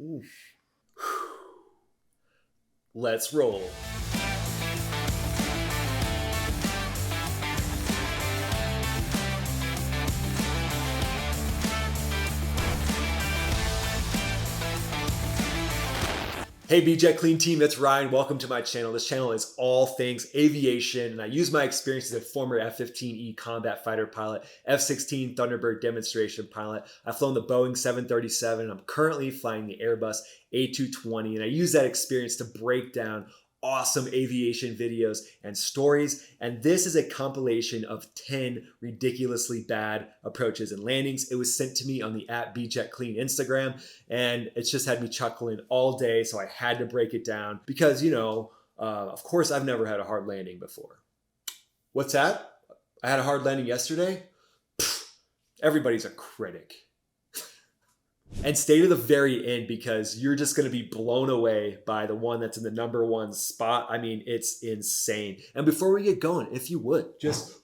Oof. Let's roll. Hey BJet Clean team, that's Ryan. Welcome to my channel. This channel is all things aviation, and I use my experience as a former F-15E combat fighter pilot, F-16 Thunderbird demonstration pilot. I've flown the Boeing 737. I'm currently flying the Airbus A220, and I use that experience to break down awesome aviation videos and stories. And this is a compilation of 10 ridiculously bad approaches and landings. It was sent to me on the @BJetClean Instagram, and it's just had me chuckling all day. So I had to break it down because, of course, I've never had a hard landing before. What's that? I had a hard landing yesterday? Pfft, everybody's a critic. And stay to the very end because you're just going to be blown away by the one that's in the #1 spot. I mean, it's insane. And before we get going, if you would, just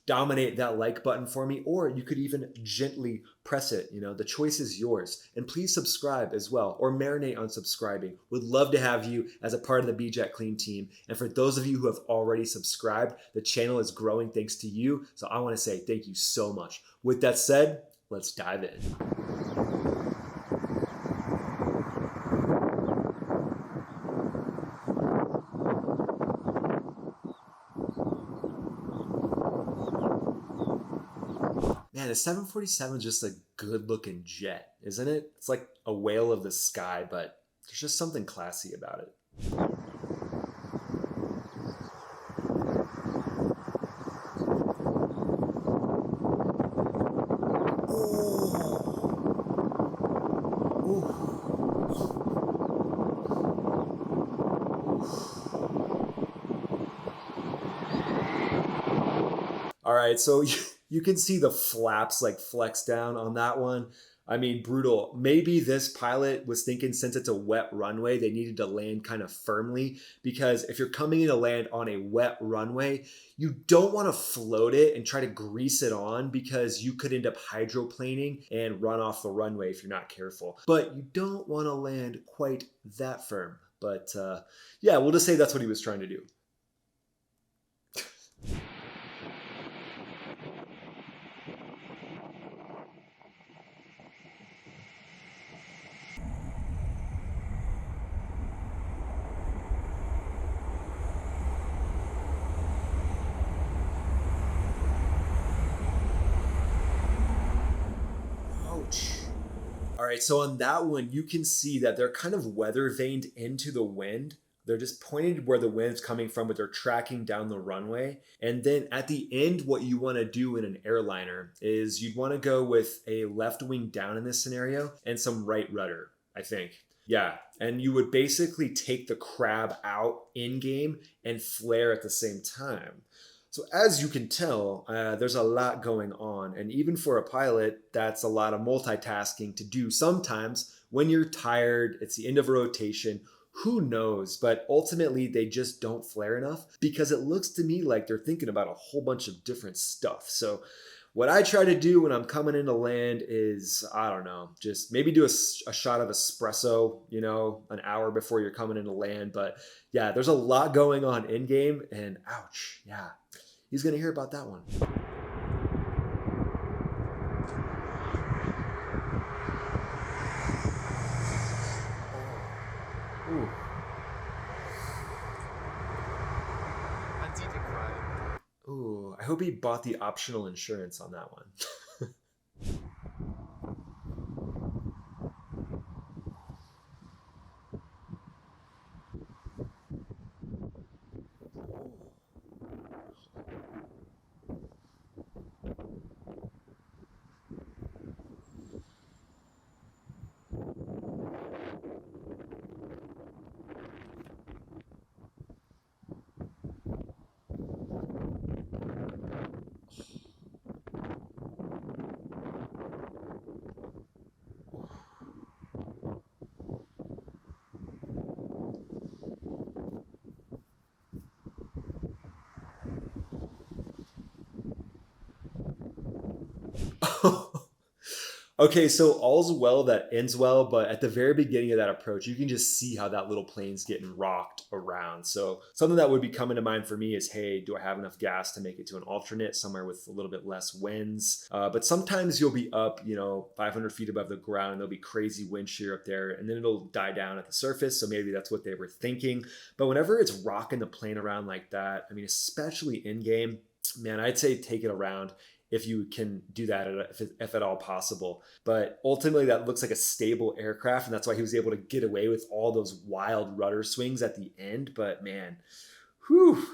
dominate that like button for me, or you could even gently press it. The choice is yours. And please subscribe as well, or marinate on subscribing. Would love to have you as a part of the BJet Clean team. And for those of you who have already subscribed, the channel is growing thanks to you. So I want to say thank you so much. With that said, let's dive in. Man, the 747 is just a good looking jet, isn't it? It's like a whale of the sky, but there's just something classy about it. All right, so you can see the flaps like flex down on that one. I mean, brutal. Maybe this pilot was thinking since it's a wet runway, they needed to land kind of firmly, because if you're coming in to land on a wet runway, you don't want to float it and try to grease it on because you could end up hydroplaning and run off the runway if you're not careful. But you don't want to land quite that firm. But yeah, we'll just say that's what he was trying to do. All right, so on that one, you can see that they're kind of weather vaned into the wind. They're just pointed where the wind's coming from, but they're tracking down the runway. And then at the end, what you want to do in an airliner is you'd want to go with a left wing down in this scenario and some right rudder, I think. Yeah, and you would basically take the crab out in game and flare at the same time. So as you can tell, there's a lot going on. And even for a pilot, that's a lot of multitasking to do sometimes when you're tired, it's the end of a rotation, who knows? But ultimately, they just don't flare enough because it looks to me like they're thinking about a whole bunch of different stuff. So what I try to do when I'm coming into land is, I don't know, just maybe do a shot of espresso, an hour before you're coming into land. But yeah, there's a lot going on in game, and ouch, yeah. He's going to hear about that one. Ooh. Ooh, I hope he bought the optional insurance on that one. Okay, so all's well that ends well, but at the very beginning of that approach, you can just see how that little plane's getting rocked around. So something that would be coming to mind for me is, hey, do I have enough gas to make it to an alternate somewhere with a little bit less winds? But sometimes you'll be up, 500 feet above the ground, and there'll be crazy wind shear up there, and then it'll die down at the surface. So maybe that's what they were thinking. But whenever it's rocking the plane around like that, I mean, especially in game, man, I'd say take it around if you can do that, if at all possible. But ultimately, that looks like a stable aircraft, and that's why he was able to get away with all those wild rudder swings at the end. But man, whew,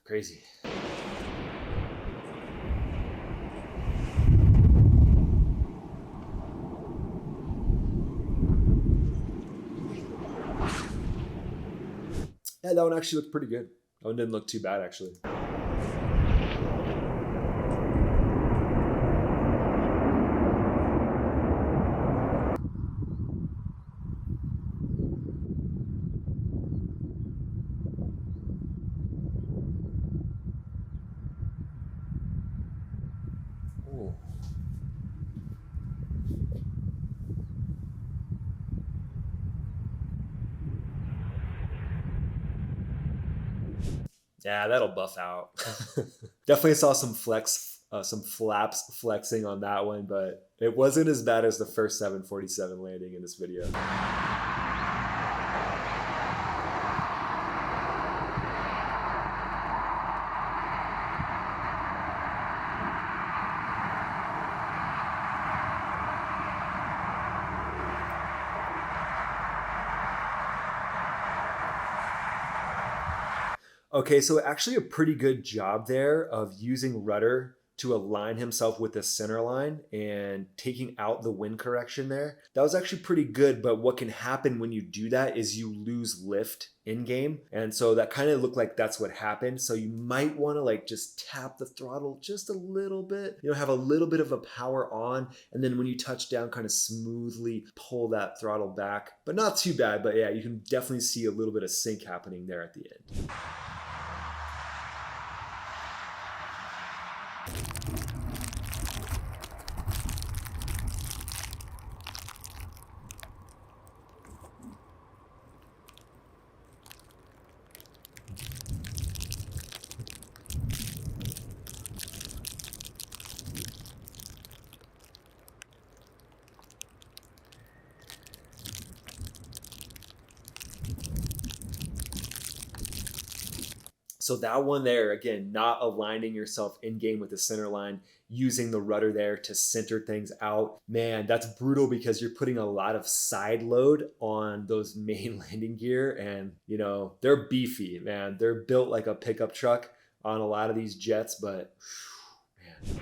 crazy. Yeah, that one actually looked pretty good. That one didn't look too bad, actually. Oh. Yeah, that'll buff out. Definitely saw some flaps flexing on that one, but it wasn't as bad as the first 747 landing in this video. Okay, so actually a pretty good job there of using rudder to align himself with the center line and taking out the wind correction there. That was actually pretty good, but what can happen when you do that is you lose lift in game. And so that kind of looked like that's what happened. So you might want to like just tap the throttle just a little bit, have a little bit of a power on. And then when you touch down, kind of smoothly pull that throttle back, but not too bad. But yeah, you can definitely see a little bit of sync happening there at the end. So that one there, again, not aligning yourself in game with the center line, using the rudder there to center things out. Man, that's brutal because you're putting a lot of side load on those main landing gear. And, they're beefy, man. They're built like a pickup truck on a lot of these jets, but man.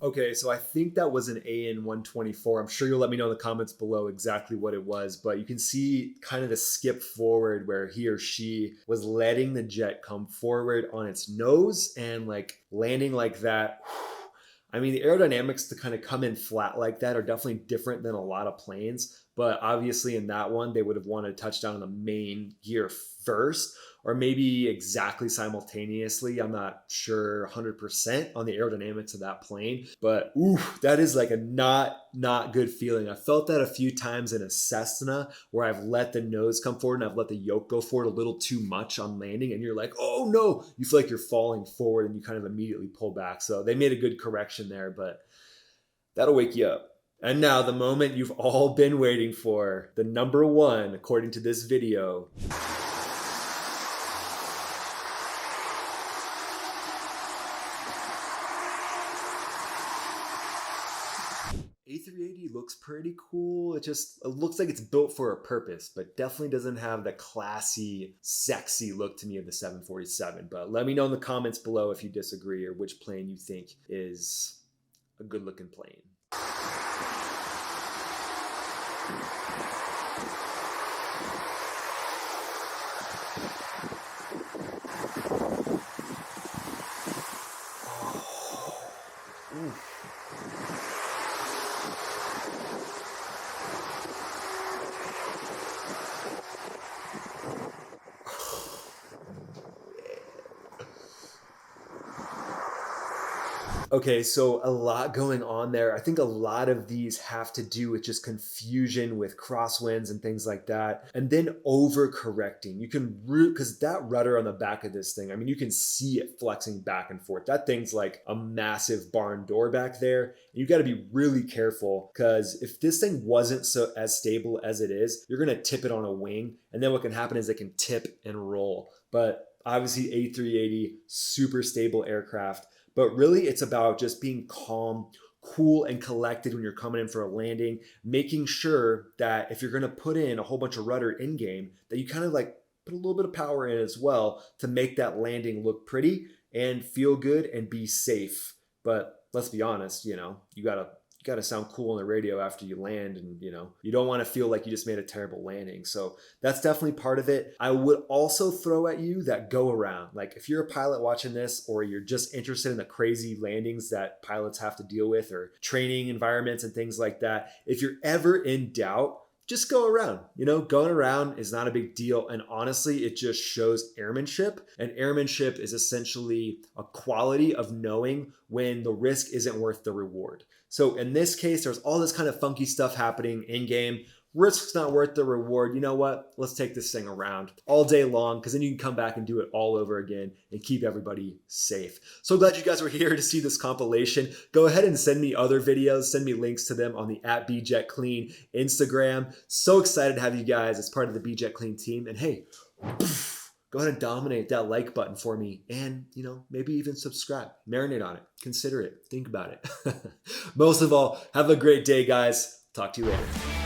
Okay, so I think that was an AN 124. I'm sure you'll let me know in the comments below exactly what it was, but you can see kind of the skip forward where he or she was letting the jet come forward on its nose and like landing like that. I mean, the aerodynamics to kind of come in flat like that are definitely different than a lot of planes, but obviously in that one, they would have wanted to touch down on the main gear first, or maybe exactly simultaneously. I'm not sure 100% on the aerodynamics of that plane, but that is like a not good feeling. I felt that a few times in a Cessna where I've let the nose come forward and I've let the yoke go forward a little too much on landing, and you're like, oh no, you feel like you're falling forward and you kind of immediately pull back. So they made a good correction there, but that'll wake you up. And now the moment you've all been waiting for, the number one, according to this video. A380 looks pretty cool. It looks like it's built for a purpose, but definitely doesn't have the classy, sexy look to me of the 747. But let me know in the comments below if you disagree or which plane you think is a good looking plane. Okay, so a lot going on there. I think a lot of these have to do with just confusion with crosswinds and things like that. And then overcorrecting. You can because that rudder on the back of this thing, I mean, you can see it flexing back and forth. That thing's like a massive barn door back there. And you got to be really careful because if this thing wasn't as stable as it is, you're going to tip it on a wing. And then what can happen is it can tip and roll. But obviously A380, super stable aircraft. But really, it's about just being calm, cool, and collected when you're coming in for a landing, making sure that if you're going to put in a whole bunch of rudder in game, that you kind of like put a little bit of power in as well to make that landing look pretty and feel good and be safe. But let's be honest, you gotta sound cool on the radio after you land, and you don't want to feel like you just made a terrible landing. So that's definitely part of it. I would also throw at you that go around. Like if you're a pilot watching this, or you're just interested in the crazy landings that pilots have to deal with, or training environments and things like that, if you're ever in doubt, just go around. Going around is not a big deal. And honestly, it just shows airmanship. And airmanship is essentially a quality of knowing when the risk isn't worth the reward. So in this case, there's all this kind of funky stuff happening in game. Risk's not worth the reward. You know what? Let's take this thing around all day long, because then you can come back and do it all over again and keep everybody safe. So glad you guys were here to see this compilation. Go ahead and send me other videos. Send me links to them on the @BJetClean Instagram. So excited to have you guys as part of the BJet Clean team. And hey, go ahead and dominate that like button for me, and maybe even subscribe. Marinate on it. Consider it. Think about it. Most of all, have a great day, guys. Talk to you later.